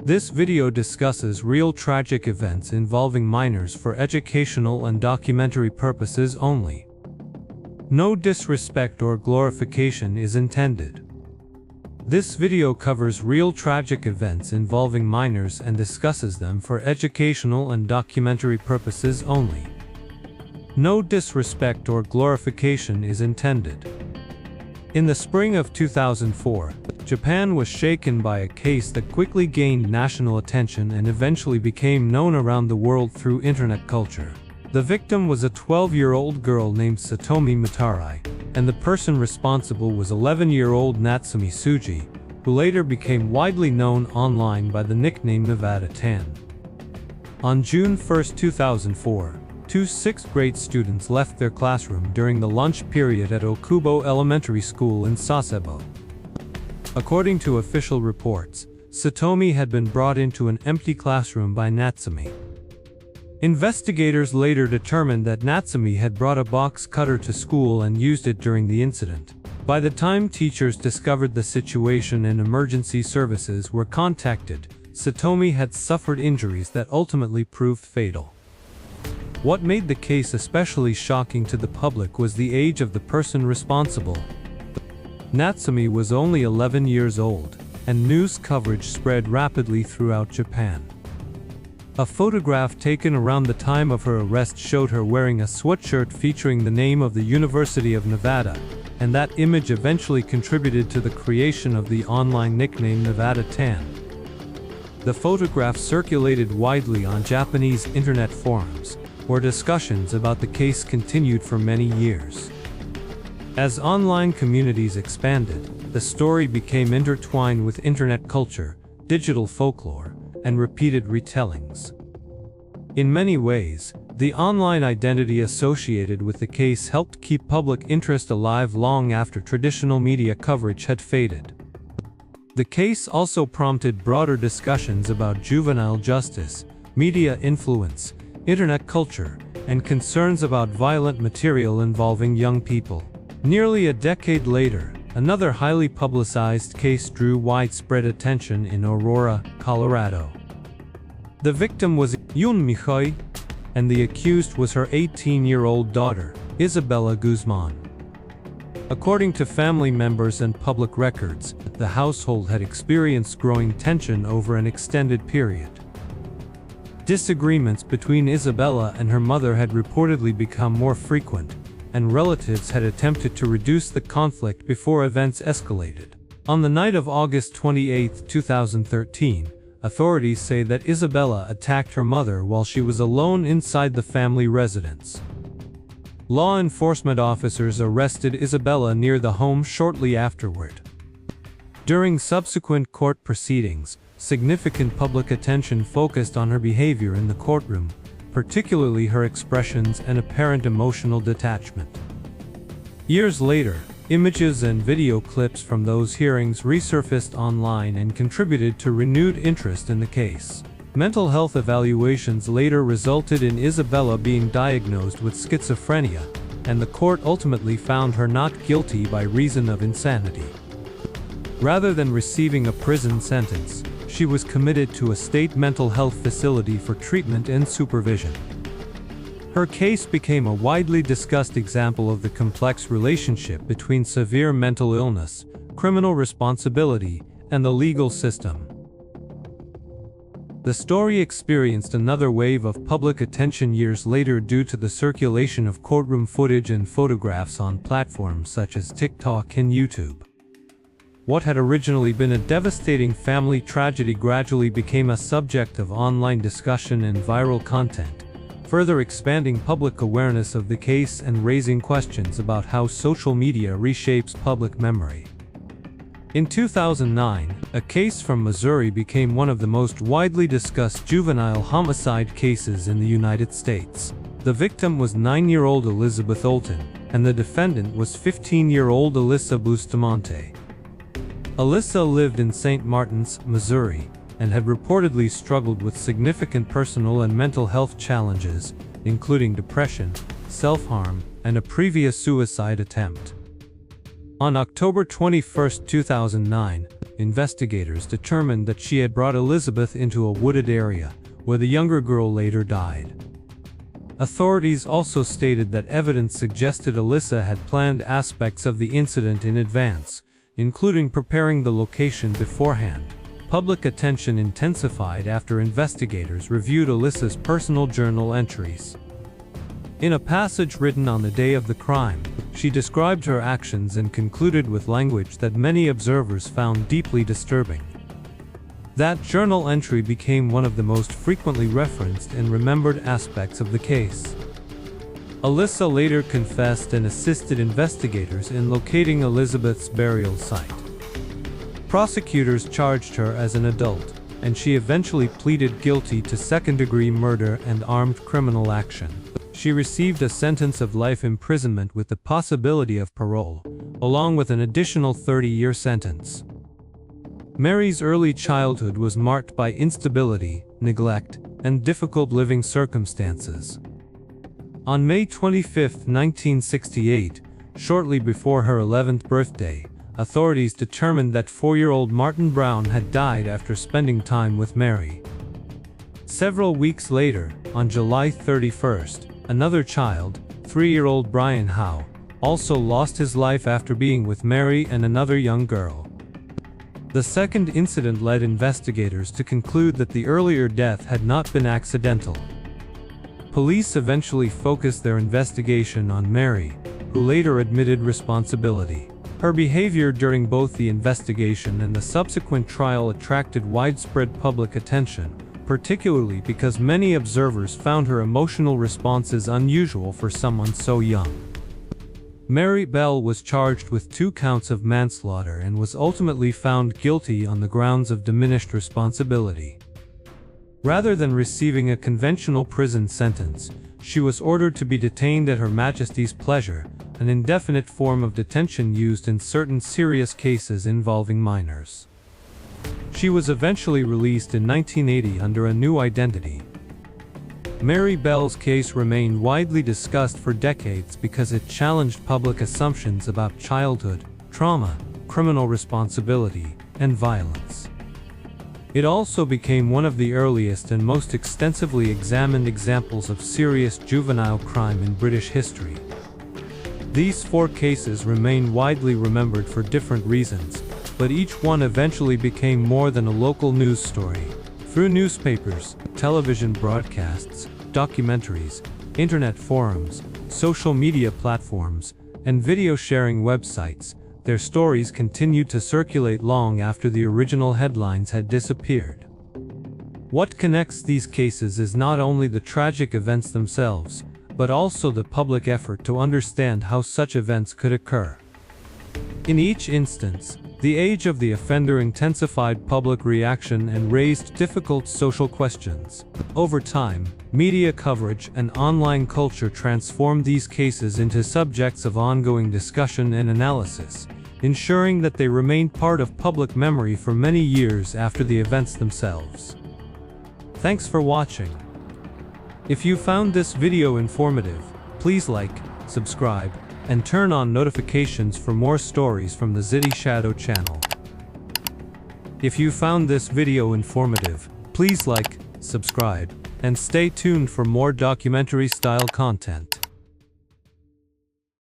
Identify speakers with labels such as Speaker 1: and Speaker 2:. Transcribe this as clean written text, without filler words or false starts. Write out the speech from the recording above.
Speaker 1: This video discusses real tragic events involving minors for educational and documentary purposes only. No disrespect or glorification is intended. This video covers real tragic events involving minors and discusses them for educational and documentary purposes only. No disrespect or glorification is intended. In the spring of 2004, Japan was shaken by a case that quickly gained national attention and eventually became known around the world through internet culture. The victim was a 12-year-old girl named Satomi Matarai, and the person responsible was 11-year-old Natsumi Tsuji, who later became widely known online by the nickname Nevada Tan. On June 1, 2004, two 6th grade students left their classroom during the lunch period at Okubo Elementary School in Sasebo. According to official reports, Satomi had been brought into an empty classroom by Natsumi. Investigators later determined that Natsumi had brought a box cutter to school and used it during the incident. By the time teachers discovered the situation and emergency services were contacted, Satomi had suffered injuries that ultimately proved fatal. What made the case especially shocking to the public was the age of the person responsible. Natsumi was only 11 years old, and news coverage spread rapidly throughout Japan. A photograph taken around the time of her arrest showed her wearing a sweatshirt featuring the name of the University of Nevada, and that image eventually contributed to the creation of the online nickname Nevada Tan. The photograph circulated widely on Japanese internet forums, where discussions about the case continued for many years. As online communities expanded, the story became intertwined with internet culture, digital folklore, and repeated retellings. In many ways, the online identity associated with the case helped keep public interest alive long after traditional media coverage had faded. The case also prompted broader discussions about juvenile justice, media influence, internet culture, and concerns about violent material involving young people. Nearly a decade later, another highly publicized case drew widespread attention in Aurora, Colorado. The victim was Yoon Mi-hoi, and the accused was her 18-year-old daughter, Isabella Guzman. According to family members and public records, the household had experienced growing tension over an extended period. Disagreements between Isabella and her mother had reportedly become more frequent, and relatives had attempted to reduce the conflict before events escalated. On the night of August 28, 2013, authorities say that Isabella attacked her mother while she was alone inside the family residence. Law enforcement officers arrested Isabella near the home shortly afterward. During subsequent court proceedings, significant public attention focused on her behavior in the courtroom, particularly her expressions and apparent emotional detachment. Years later, images and video clips from those hearings resurfaced online and contributed to renewed interest in the case. Mental health evaluations later resulted in Isabella being diagnosed with schizophrenia, and the court ultimately found her not guilty by reason of insanity. Rather than receiving a prison sentence, she was committed to a state mental health facility for treatment and supervision. Her case became a widely discussed example of the complex relationship between severe mental illness, criminal responsibility, and the legal system. The story experienced another wave of public attention years later due to the circulation of courtroom footage and photographs on platforms such as TikTok and YouTube. What had originally been a devastating family tragedy gradually became a subject of online discussion and viral content, further expanding public awareness of the case and raising questions about how social media reshapes public memory. In 2009, a case from Missouri became one of the most widely discussed juvenile homicide cases in the United States. The victim was 9-year-old Elizabeth Olton, and the defendant was 15-year-old Alyssa Bustamante. Alyssa lived in St. Martins, Missouri, and had reportedly struggled with significant personal and mental health challenges, including depression, self-harm, and a previous suicide attempt. On October 21, 2009, investigators determined that she had brought Elizabeth into a wooded area, where the younger girl later died. Authorities also stated that evidence suggested Alyssa had planned aspects of the incident in advance, including preparing the location beforehand. Public attention intensified after investigators reviewed Alyssa's personal journal entries. In a passage written on the day of the crime, she described her actions and concluded with language that many observers found deeply disturbing. That journal entry became one of the most frequently referenced and remembered aspects of the case. Alyssa later confessed and assisted investigators in locating Elizabeth's burial site. Prosecutors charged her as an adult, and she eventually pleaded guilty to second-degree murder and armed criminal action. She received a sentence of life imprisonment with the possibility of parole, along with an additional 30-year sentence. Mary's early childhood was marked by instability, neglect, and difficult living circumstances. On May 25, 1968, shortly before her 11th birthday, authorities determined that 4-year-old Martin Brown had died after spending time with Mary. Several weeks later, on July 31st, another child, 3-year-old Brian Howe, also lost his life after being with Mary and another young girl. The second incident led investigators to conclude that the earlier death had not been accidental. Police eventually focused their investigation on Mary, who later admitted responsibility. Her behavior during both the investigation and the subsequent trial attracted widespread public attention, particularly because many observers found her emotional responses unusual for someone so young. Mary Bell was charged with 2 counts of manslaughter and was ultimately found guilty on the grounds of diminished responsibility. Rather than receiving a conventional prison sentence, she was ordered to be detained at Her Majesty's pleasure, an indefinite form of detention used in certain serious cases involving minors. She was eventually released in 1980 under a new identity. Mary Bell's case remained widely discussed for decades because it challenged public assumptions about childhood, trauma, criminal responsibility, and violence. It also became one of the earliest and most extensively examined examples of serious juvenile crime in British history. These 4 cases remain widely remembered for different reasons, but each one eventually became more than a local news story. Through newspapers, television broadcasts, documentaries, internet forums, social media platforms, and video-sharing websites, their stories continued to circulate long after the original headlines had disappeared. What connects these cases is not only the tragic events themselves, but also the public effort to understand how such events could occur. In each instance, the age of the offender intensified public reaction and raised difficult social questions. Over time, media coverage and online culture transformed these cases into subjects of ongoing discussion and analysis, ensuring that they remained part of public memory for many years after the events themselves. Thanks for watching. If you found this video informative, please like, subscribe, and turn on notifications for more stories from the Zitty Shadow channel. If you found this video informative, please like, subscribe, and stay tuned for more documentary-style content.